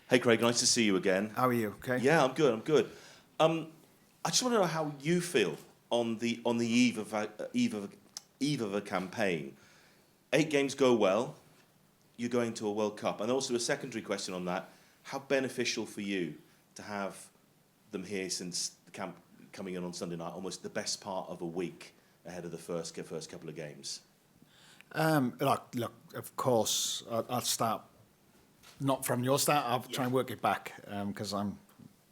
Hey Craig, nice to see you again. How are you? Okay. Yeah, I'm good. I just want to know how you feel on the eve of a campaign. 8 games go well. You're going to a World Cup, and also a secondary question on that: how beneficial for you to have them here since the camp coming in on Sunday night, almost the best part of a week ahead of the first couple of games? Look, of course, I'll start not from your start. I'll try and work it back because I'm,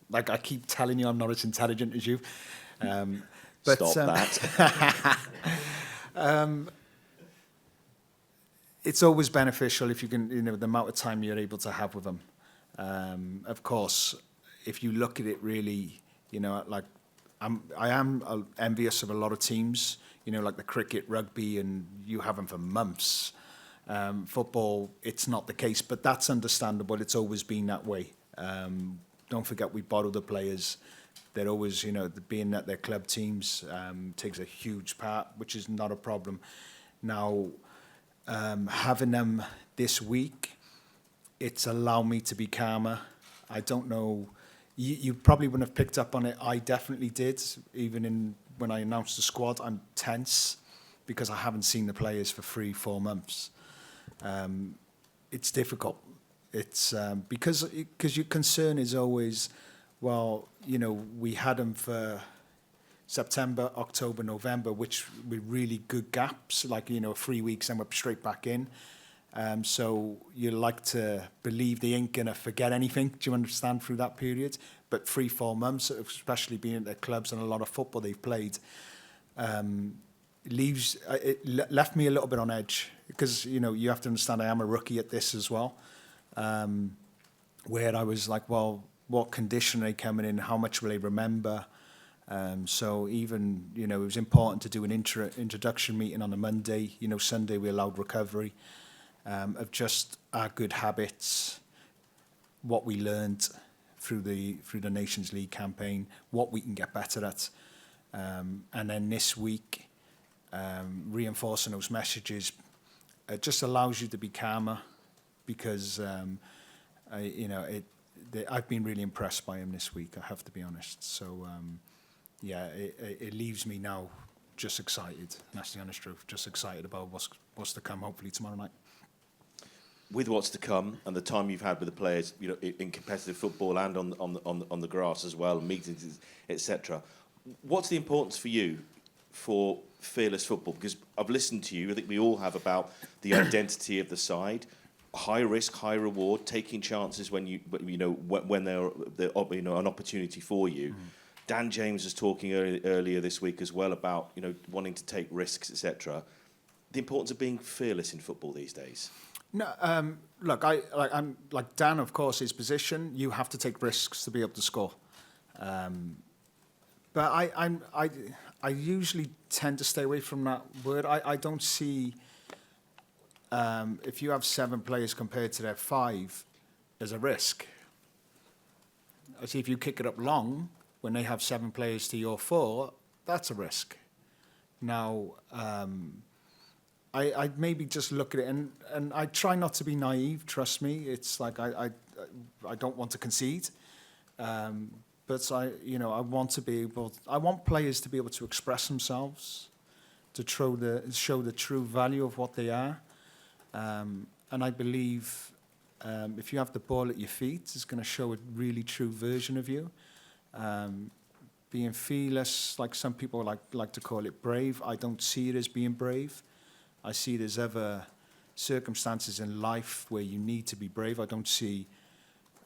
like I keep telling you, I'm not as intelligent as you. Stop that. It's always beneficial if you can, the amount of time you're able to have with them. Of course, if you look at it really, like I am envious of a lot of teams, like the cricket, rugby, and you have them for months. Football, it's not the case, but that's understandable. It's always been that way. Don't forget we borrow the players. They're always, being at their club teams takes a huge part, which is not a problem. Now, having them this week, it's allowed me to be calmer. I don't know, you probably wouldn't have picked up on it. I definitely did. Even when I announced the squad, I'm tense because I haven't seen the players for 3-4 months. It's difficult. It's because your concern is always, well, we had them for September, October, November, which were really good gaps, like, 3 weeks and we're straight back in. So you like to believe they ain't going to forget anything, do you understand, through that period? But 3-4 months, especially being at their clubs and a lot of football they've played, it left me a little bit on edge because, you have to understand I am a rookie at this as well, where I was like, well, what condition are they coming in? How much will they remember? So even, it was important to do an introduction meeting on a Monday. Sunday we allowed recovery of just our good habits, what we learned through the Nations League campaign, what we can get better at. And then this week, reinforcing those messages, it just allows you to be calmer because, I've been really impressed by him this week, I have to be honest. So, it leaves me now just excited. And that's the honest truth. Just excited about what's to come, hopefully tomorrow night. With what's to come and the time you've had with the players, in competitive football and on the grass as well, meetings, etc. What's the importance for you for fearless football? Because I've listened to you. I think we all have about the identity of the side. High risk, high reward, taking chances when they're an opportunity for you. Mm. Dan James was talking earlier this week as well about wanting to take risks, etc. The importance of being fearless in football these days. No, look, I'm like Dan. Of course, his position, you have to take risks to be able to score. But I usually tend to stay away from that word. I don't see. If you have 7 players compared to their 5, there's a risk. I see if you kick it up long, when they have 7 players to your 4, that's a risk. Now, I maybe just look at it, and I try not to be naive, trust me. It's like I don't want to concede. But I want to be able, I want players to be able to express themselves, to show the true value of what they are. And I believe if you have the ball at your feet, it's going to show a really true version of you. Being fearless, like some people like to call it brave, I don't see it as being brave. I see there's other circumstances in life where you need to be brave. I don't see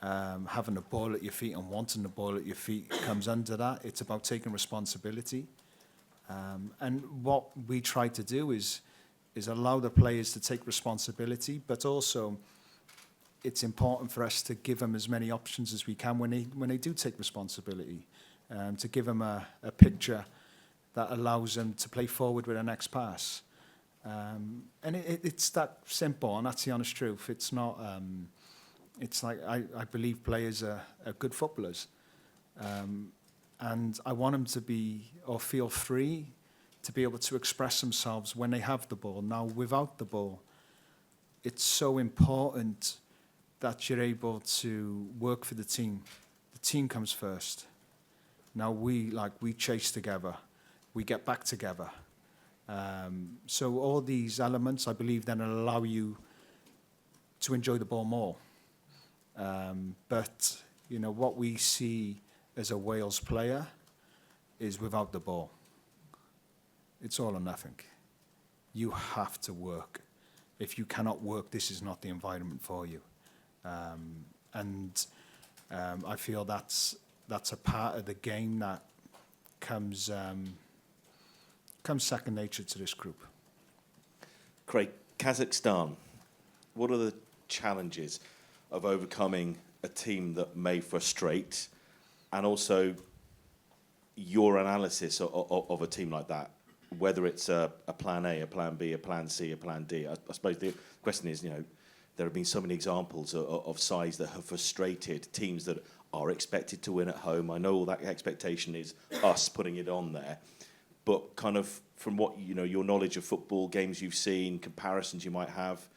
having the ball at your feet and wanting the ball at your feet comes under that. It's about taking responsibility. And what we try to do is allow the players to take responsibility, but also it's important for us to give them as many options as we can when they do take responsibility, to give them a picture that allows them to play forward with the next pass. And it's that simple, and that's the honest truth. It's not. It's like I believe players are good footballers, and I want them to be or feel free to be able to express themselves when they have the ball. Now, without the ball, it's so important that you're able to work for the team. The team comes first. Now we chase together, we get back together. So all these elements, I believe, then allow you to enjoy the ball more. But you know what we see as a Wales player is without the ball, it's all or nothing. You have to work. If you cannot work, this is not the environment for you. I feel that's a part of the game that comes second nature to this group. Craig, Kazakhstan, what are the challenges of overcoming a team that may frustrate, and also your analysis of a team like that, whether it's a plan A, a plan B, a plan C, a plan D? I suppose the question is, you know, there have been so many examples of sides that have frustrated teams that are expected to win at home. I know all that expectation is us putting it on there, but kind of from what, you know, your knowledge of football, games you've seen, comparisons you might have,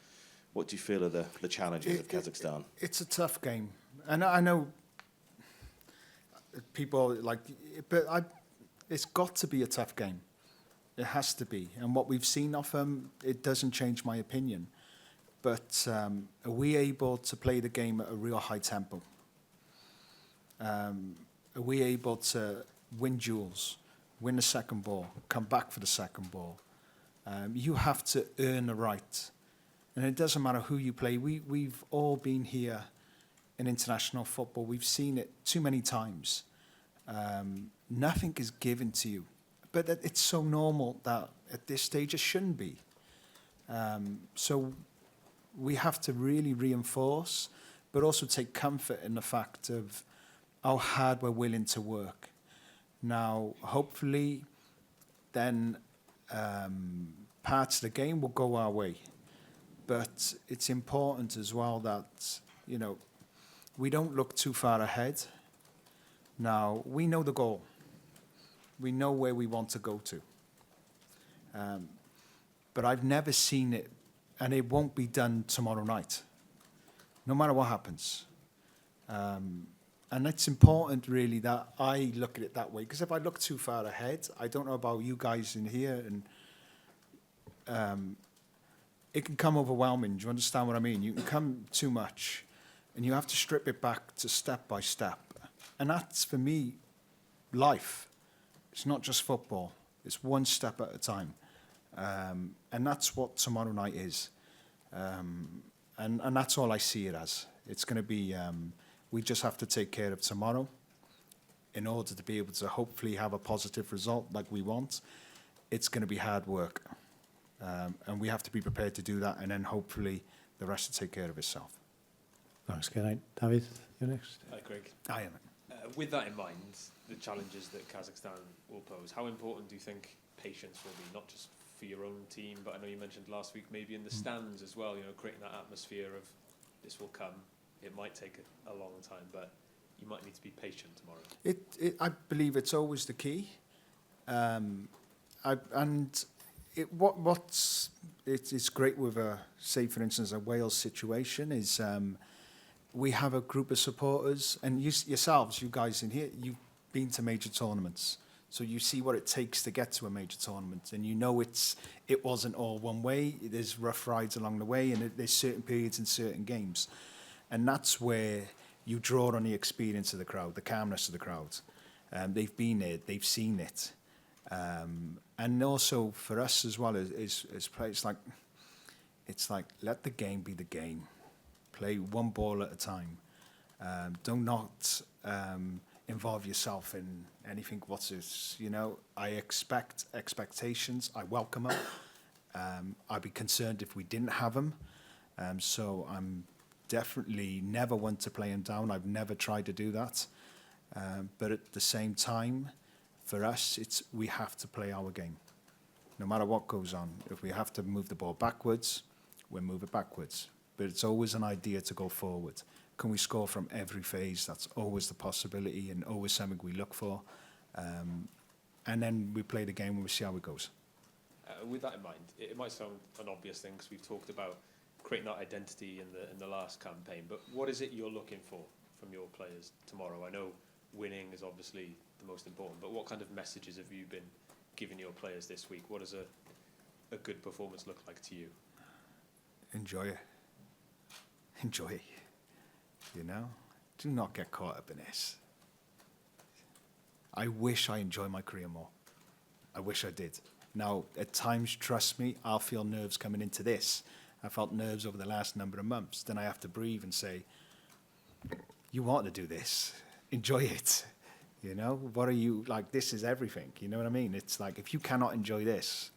what do you feel are the challenges of Kazakhstan? It's a tough game. And I know people like, but it's got to be a tough game. It has to be. And what we've seen of them, it doesn't change my opinion. But are we able to play the game at a real high tempo? Are we able to win duels, win the second ball, come back for the second ball? You have to earn the right. And it doesn't matter who you play. We've all been here in international football. We've seen it too many times. Nothing is given to you. But it's so normal that at this stage it shouldn't be. So we have to really reinforce, but also take comfort in the fact of how hard we're willing to work. Now, hopefully, then parts of the game will go our way. But it's important as well that, you know, we don't look too far ahead. Now, we know the goal. We know where we want to go to. But I've never seen it, and it won't be done tomorrow night, no matter what happens. And it's important, really, that I look at it that way. Because if I look too far ahead, I don't know about you guys in here, and it can come overwhelming. Do you understand what I mean? You can come too much, and you have to strip it back to step by step. And that's, for me, life. It's not just football. It's one step at a time. And that's what tomorrow night is. And that's all I see it as. It's going to be, we just have to take care of tomorrow in order to be able to hopefully have a positive result like we want. It's going to be hard work. And we have to be prepared to do that, and then hopefully the rest will take care of itself. Thanks, Geraint. David, you're next. Hi, Craig. I am. With that in mind, the challenges that Kazakhstan will pose, how important do you think patience will be, not just for your own team, but I know you mentioned last week maybe in the stands as well, you know, creating that atmosphere of this will come. It might take a long time, but you might need to be patient tomorrow. I believe it's always the key. It's great with say for instance a Wales situation is we have a group of supporters, and yourselves, you guys in here, you've been to major tournaments, so you see what it takes to get to a major tournament, and you know it wasn't all one way. There's rough rides along the way, and there's certain periods in certain games, and that's where you draw on the experience of the crowd, the calmness of the crowd. They've been there, they've seen it. And also for us as well as players, it's like let the game be the game. Play one ball at a time. Do not involve yourself in anything what is, you know. I expect expectations. I welcome them. I'd be concerned if we didn't have them. So I'm definitely never one to play them down. I've never tried to do that. But at the same time, for us, we have to play our game, no matter what goes on. If we have to move the ball backwards, we'll move it backwards. But it's always an idea to go forward. Can we score from every phase? That's always the possibility and always something we look for. And then we play the game and we see how it goes. With that in mind, it might sound an obvious thing because we've talked about creating that identity in the last campaign. But what is it you're looking for from your players tomorrow? I know winning is obviously the most important, but what kind of messages have you been giving your players this week? What does a good performance look like to you? Enjoy it. Enjoy it. You know? Do not get caught up in this. I wish I enjoyed my career more. I wish I did. Now, at times, trust me, I'll feel nerves coming into this. I felt nerves over the last number of months. Then I have to breathe and say, you want to do this. Enjoy it. You know, what are you, like, this is everything. You know what I mean? It's like, if you cannot enjoy this,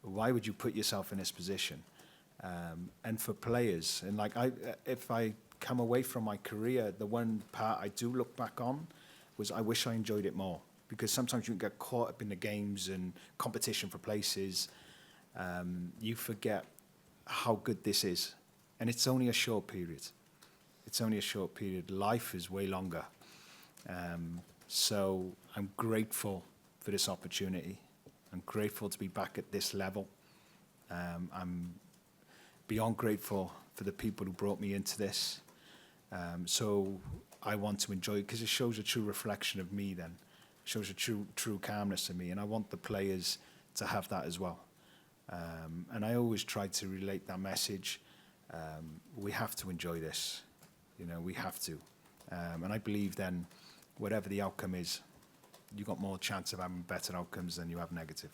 why would you put yourself in this position? And for players, and like, if I come away from my career, the one part I do look back on was I wish I enjoyed it more. Because sometimes you can get caught up in the games and competition for places. You forget how good this is. And it's only a short period. It's only a short period. Life is way longer. So I'm grateful for this opportunity. I'm grateful to be back at this level. I'm beyond grateful for the people who brought me into this. So I want to enjoy it because it shows a true reflection of me then. It shows a true calmness in me. And I want the players to have that as well. And I always try to relate that message. We have to enjoy this. You know, we have to. And I believe then, whatever the outcome is, you've got more chance of having better outcomes than you have negative.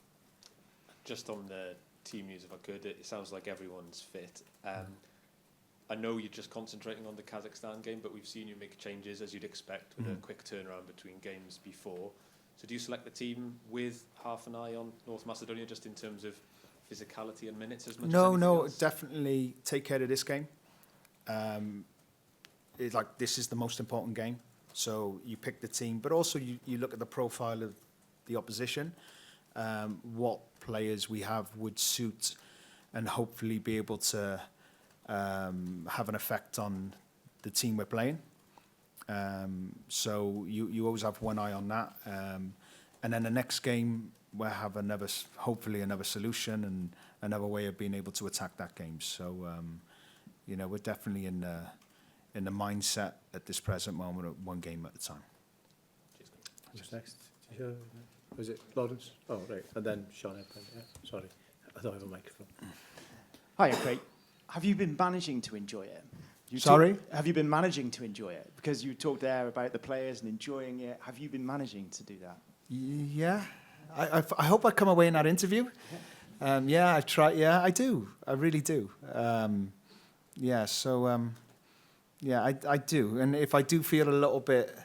Just on the team news, if I could, it sounds like everyone's fit. I know you're just concentrating on the Kazakhstan game, but we've seen you make changes, as you'd expect, with a quick turnaround between games before. So do you select the team with half an eye on North Macedonia, just in terms of physicality and minutes as much as anything else? Definitely take care of this game. It's like, this is the most important game. So you pick the team, but also you look at the profile of the opposition, what players we have would suit and hopefully be able to have an effect on the team we're playing. So you always have one eye on that. And then the next game, we'll have hopefully another solution and another way of being able to attack that game. So, you know, we're definitely in the mindset at this present moment of one game at a time. Who's next? Was it Lawrence? Oh, right. And then Sean. Yeah. Sorry. I don't have a microphone. Hi, Craig. Have you been managing to enjoy it? Sorry? Have you been managing to enjoy it? Because you talked there about the players and enjoying it. Have you been managing to do that? Yeah. I hope I come away in that interview. Yeah, I try. Yeah, I do. I really do. Yeah, so, yeah, I do. And if I do feel a little bit,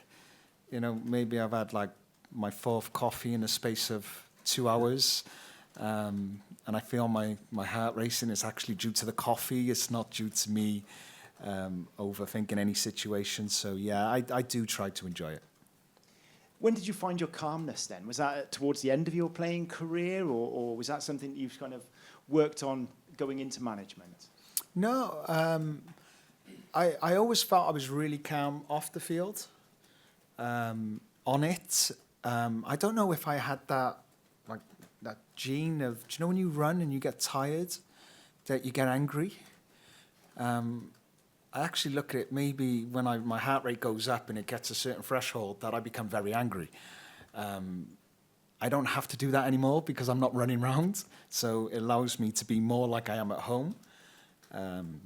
you know, maybe I've had like my fourth coffee in the space of 2 hours, and I feel my heart racing, it's actually due to the coffee. It's not due to me overthinking any situation. So, yeah, I do try to enjoy it. When did you find your calmness then? Was that towards the end of your playing career, or was that something you've kind of worked on going into management? No, I always felt I was really calm off the field. On it, I don't know if I had that gene of, do you know when you run and you get tired, that you get angry? I actually look at it maybe when my heart rate goes up and it gets a certain threshold that I become very angry. I don't have to do that anymore because I'm not running around, so it allows me to be more like I am at home.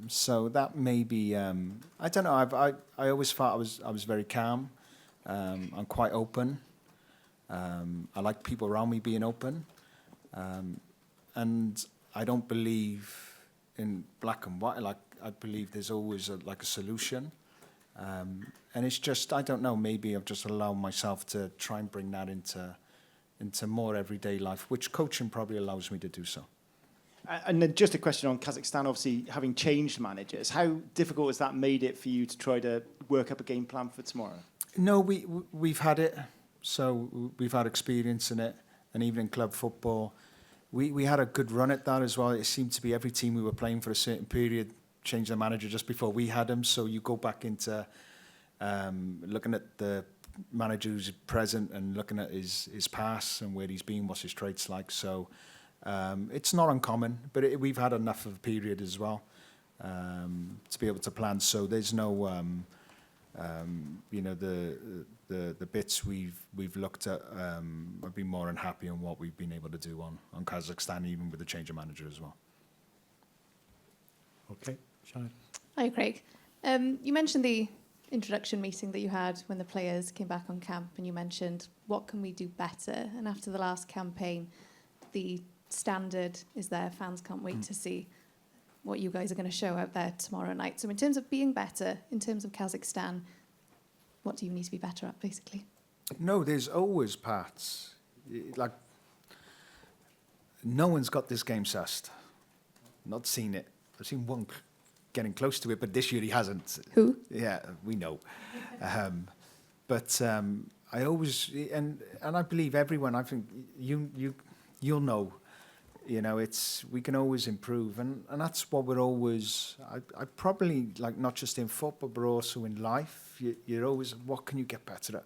So that may be, I don't know, I always thought I was very calm. I'm quite open. I like people around me being open. And I don't believe in black and white. Like, I believe there's always a solution. And it's just, I don't know, maybe I've just allowed myself to try and bring that into more everyday life, which coaching probably allows me to do so. And then just a question on Kazakhstan, obviously having changed managers, how difficult has that made it for you to try to work up a game plan for tomorrow? No, we've had it, so we've had experience in it, and even in club football, we had a good run at that as well. It seemed to be every team we were playing for a certain period changed their manager just before we had him. So you go back into looking at the manager who's present and looking at his past and where he's been, what's his traits like. So it's not uncommon, but we've had enough of a period as well. to be able to plan. So there's no, you know, the bits we've looked at. I've been more than happy on what we've been able to do on Kazakhstan, even with the change of manager as well. Okay, Sinead. Hi, Craig. You mentioned the introduction meeting that you had when the players came back on camp, and you mentioned what can we do better. And after the last campaign, the standard is there. Fans can't wait to see what you guys are going to show out there tomorrow night. So in terms of being better, in terms of Kazakhstan, what do you need to be better at, basically? No, there's always parts. Like, no one's got this game sussed. Not seen it. I've seen one getting close to it, but this year he hasn't. Who? Yeah, we know. But I always, and I believe everyone, I think you'll know, you know, we can always improve. And that's what we're always, I probably, like, not just in football, but also in life, you're always, what can you get better at?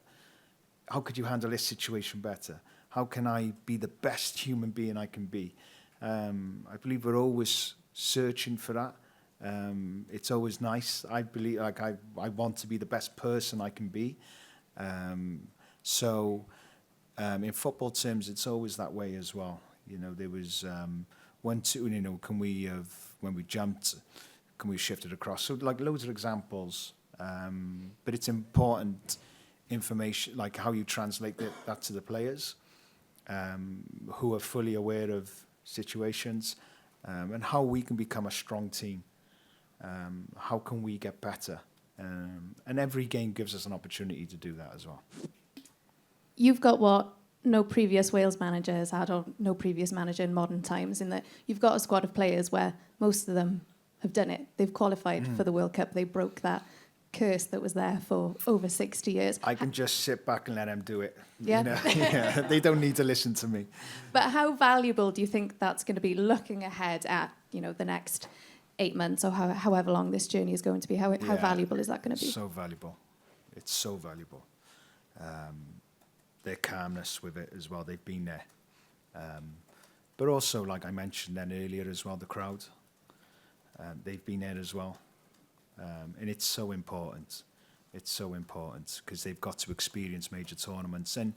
How could you handle this situation better? How can I be the best human being I can be? I believe we're always searching for that. It's always nice. I believe, like, I want to be the best person I can be. So in football terms, it's always that way as well. You know, there was you know, when we jumped, can we shift it across? So, like, loads of examples. But it's important information, like how you translate that to the players, who are fully aware of situations, and how we can become a strong team. How can we get better? And every game gives us an opportunity to do that as well. You've got what no previous Wales manager has had, or no previous manager in modern times, in that you've got a squad of players where most of them have done it. They've qualified for the World Cup. They broke that curse that was there for over 60 years. I can just sit back and let them do it. Yeah. You know? Yeah, they don't need to listen to me. But how valuable do you think that's going to be, looking ahead at, you know, the next 8 months, or however long this journey is going to be? How valuable is that going to be? So valuable. It's so valuable. Their calmness with it as well. They've been there. But also, like I mentioned then earlier as well, the crowd. They've been there as well. And it's so important. It's so important because they've got to experience major tournaments. And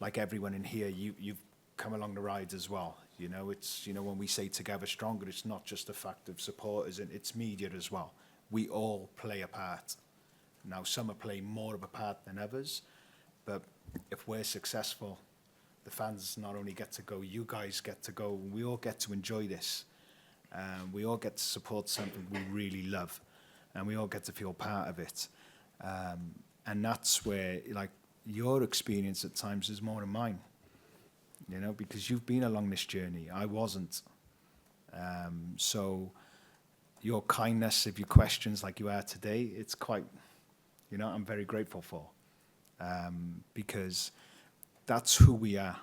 like everyone in here, you've come along the ride as well. You know, it's, you know, when we say together stronger, it's not just a fact of supporters, and it's media as well. We all play a part. Now, some are playing more of a part than others, but if we're successful, the fans not only get to go, you guys get to go, we all get to enjoy this. We all get to support something we really love, and we all get to feel part of it. And that's where, like, your experience at times is more than mine. You know, because you've been along this journey. I wasn't. So your kindness, if your questions like you are today, it's quite, you know, I'm very grateful for. Because that's who we are.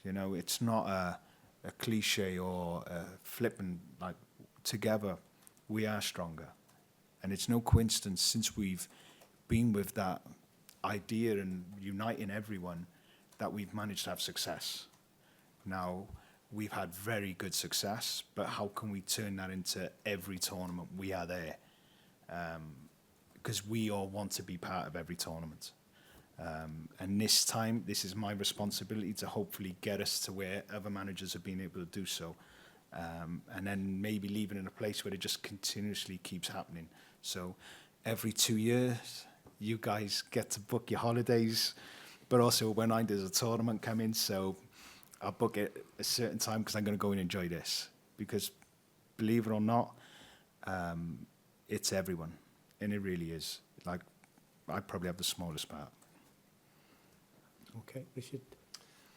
You know, it's not a cliche or a flippant, like, together we are stronger. And it's no coincidence, since we've been with that idea and uniting everyone, that we've managed to have success. Now, we've had very good success, but how can we turn that into every tournament we are there? Because we all want to be part of every tournament. And this time, this is my responsibility to hopefully get us to where other managers have been able to do so. And then maybe leaving in a place where it just continuously keeps happening. So every 2 years, you guys get to book your holidays, but also when there's a tournament coming, so I'll book it at a certain time because I'm going to go and enjoy this. Because believe it or not, it's everyone, and it really is. Like, I probably have the smallest part. Okay, Richard.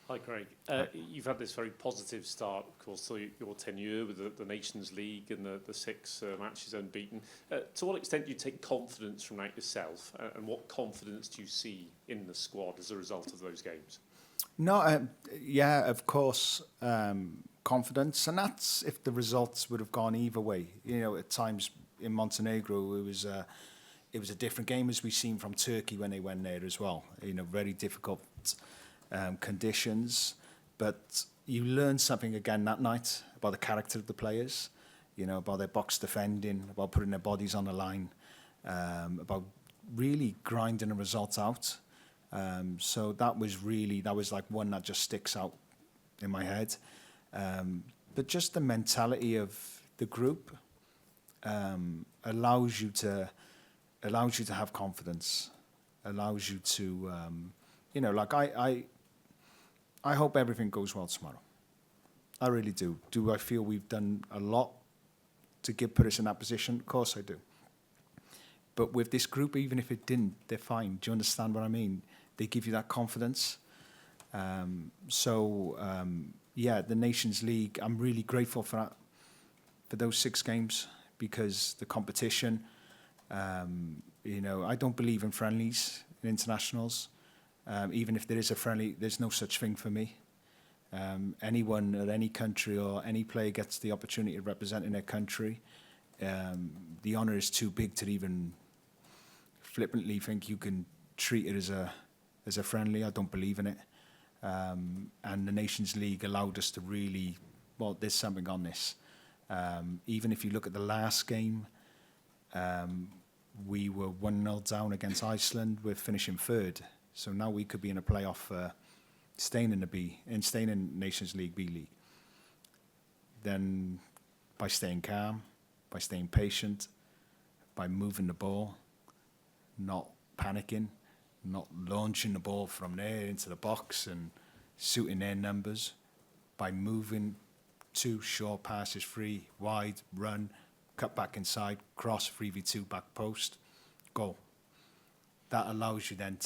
Hi, Craig. You've had this very positive start, of course, through your tenure with the Nations League and the 6 matches unbeaten. To what extent do you take confidence from that yourself, and what confidence do you see in the squad as a result of those games? No, yeah, of course, confidence, and that's if the results would have gone either way. You know, at times in Montenegro, it was a different game, as we've seen from Turkey when they went there as well. You know, very difficult conditions, but you learn something again that night about the character of the players. about their box defending, about putting their bodies on the line, about really grinding the results out. So that was like one that just sticks out in my head. But just the mentality of the group allows you to have confidence, allows you to, I hope everything goes well tomorrow. I really do. Do I feel we've done a lot to put us in that position? Of course I do. But with this group, even if it didn't, they're fine. Do you understand what I mean? They give you that confidence. The Nations League, I'm really grateful for that, for those 6 games, because the competition, I don't believe in friendlies, in internationals. Even if there is a friendly, there's no such thing for me. Anyone at any country or any player gets the opportunity of representing their country. The honour is too big to even flippantly think you can treat it as a friendly. I don't believe in it. And the Nations League allowed us to really, there's something on this. Even if you look at the last game, we were 1-0 down against Iceland. We're finishing 3rd. So now we could be in a playoff, staying in Nations League, B League. Then by staying calm, by staying patient, by moving the ball, not panicking, not launching the ball from there into the box and suiting their numbers, by moving 2 short passes, free, wide, run, cut back inside, cross, 3v2, back post, goal. That allows you then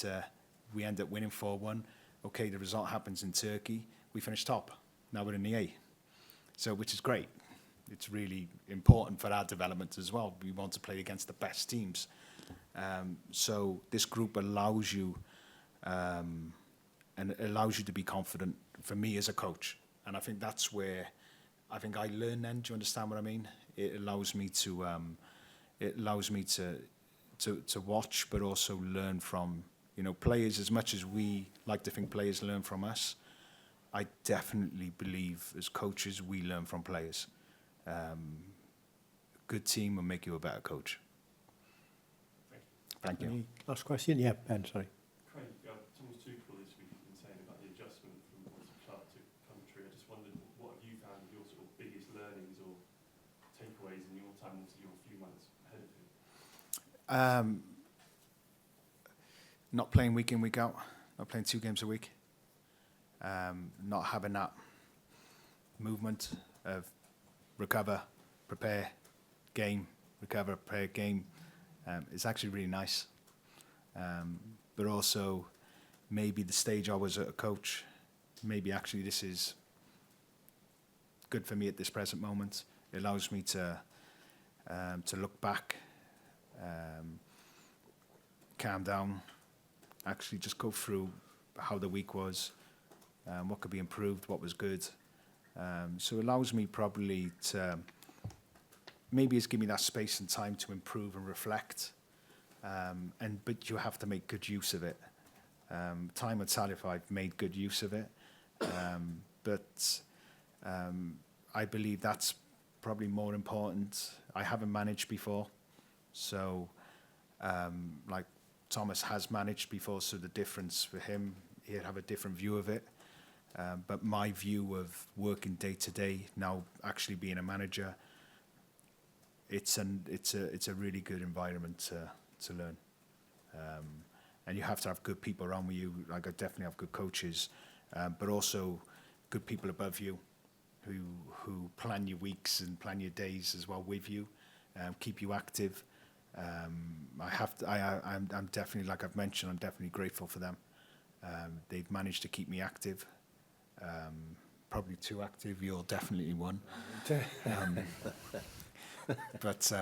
we end up winning 4-1. Okay, the result happens in Turkey. We finish top. Now we're in the A. So, which is great. It's really important for our development as well. We want to play against the best teams. So this group allows you, and it allows you to be confident for me as a coach. And I think that's where I think I learn then. Do you understand what I mean? It allows me to watch, but also learn from, players. As much as we like to think players learn from us, I definitely believe as coaches we learn from players. A good team will make you a better coach. Thank you. Any last question? Yeah, Ben, sorry. Craig, Thomas Tuchel this week has been saying about the adjustment from club to country. I just wondered, what have you found your sort of biggest learnings or takeaways in your time, obviously you're a few months ahead of him? Not playing week in, week out. Not playing 2 games a week. Not having that movement of recover, prepare, game, recover, prepare, game. It's actually really nice. But also, maybe the stage I was at a coach, maybe actually this is good for me at this present moment. It allows me to look back, calm down, actually just go through how the week was, what could be improved, what was good. So it allows me probably to, maybe it's give me that space and time to improve and reflect. But you have to make good use of it. Time at Salif, I've made good use of it. But I believe that's probably more important. I haven't managed before. So, like Thomas has managed before, so the difference for him, he'd have a different view of it. But my view of working day to day, now actually being a manager, it's a really good environment to learn. And you have to have good people around with you. Like I definitely have good coaches, but also good people above you who plan your weeks and plan your days as well with you, keep you active. I'm definitely, like I've mentioned, I'm definitely grateful for them. They've managed to keep me active, probably too active. You're definitely one. But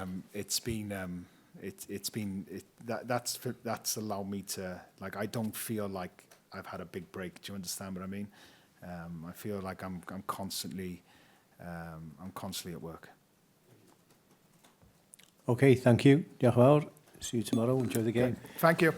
that's allowed me to, like, I don't feel like I've had a big break. Do you understand what I mean? I feel like I'm constantly at work. Okay, thank you. Diolch yn fawr. See you tomorrow. Enjoy the game. Thank you.